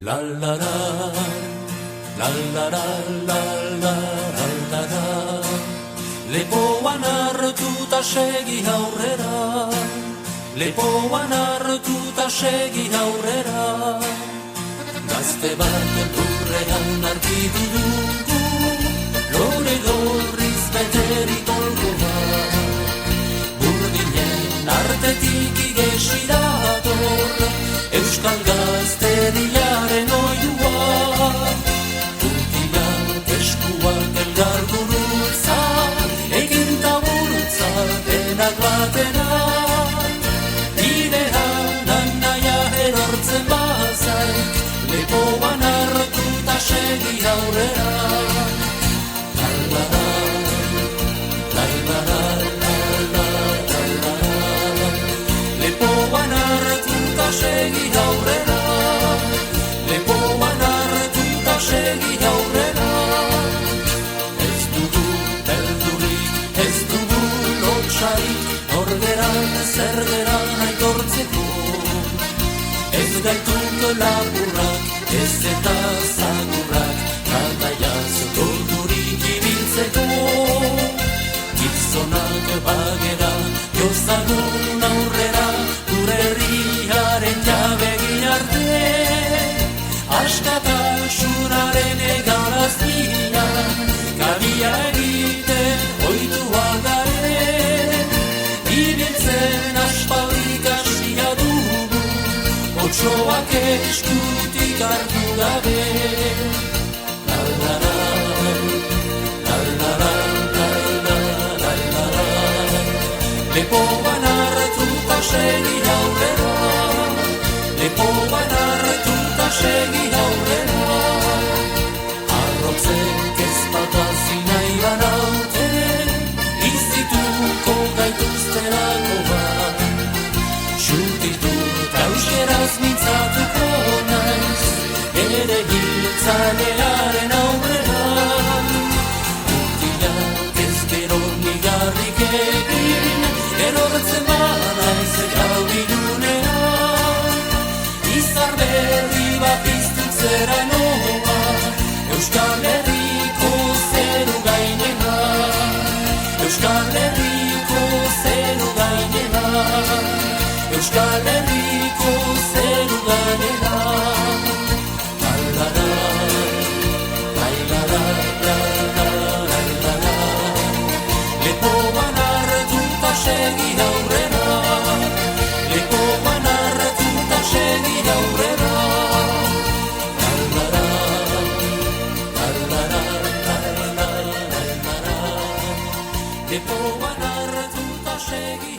La la la, la la la la la la la. Lepoan hartuta segi aurrera, lepoan hartuta segi aurrera. Gazte bat lurrean argitu dugu, lore gorriz beterik olgoa. Burdinen artetik igesi dator, euskal gazteriaren oihua. Urtiak eskuak elgar gurutza, egin taburutza denak batena. Bidean anaia erortzen bazaik, lepoan hartuta segi aurrera. Lepoan hartuta segi aurrera, lepoan hartuta segi aurrera. Ez dugu beldurik, ez dugu lotsarik, norgeran zer geran aitortzeko. Ez gaituk lapurrak, ez eta zagurrak, kataiaz gordurik ibiltzeko. Gizonak bagera, jozagun aurrera, gure herriaren jabegi arte. Askatasunaren egalaztian, kabia egiten oituak gare. Ibiltzen aspaldik hasia dugu, otsoak eskutik hartu gabe. Lepoan hartuta segi aurrera, lepoan hartuta segi aurrera. Arrotzek ez batazin nahi banaute, izituko gaituzterako bat. Xutitu eta euskeraz mintzatuko naiz, ere giltzailearen aurrera. Urtiak ez gero nigarrik egin, erortzen banaiz gaudilunea. Izar berri bat iztutzera noa, Euskal Herriko zeru gainera. Euskal Herriko zeru gainera. Euskal Herriko zeru gainera. Lepoan hartuta segi aurrera, lepoan hartuta segi aurrera. Lepoan hartuta segi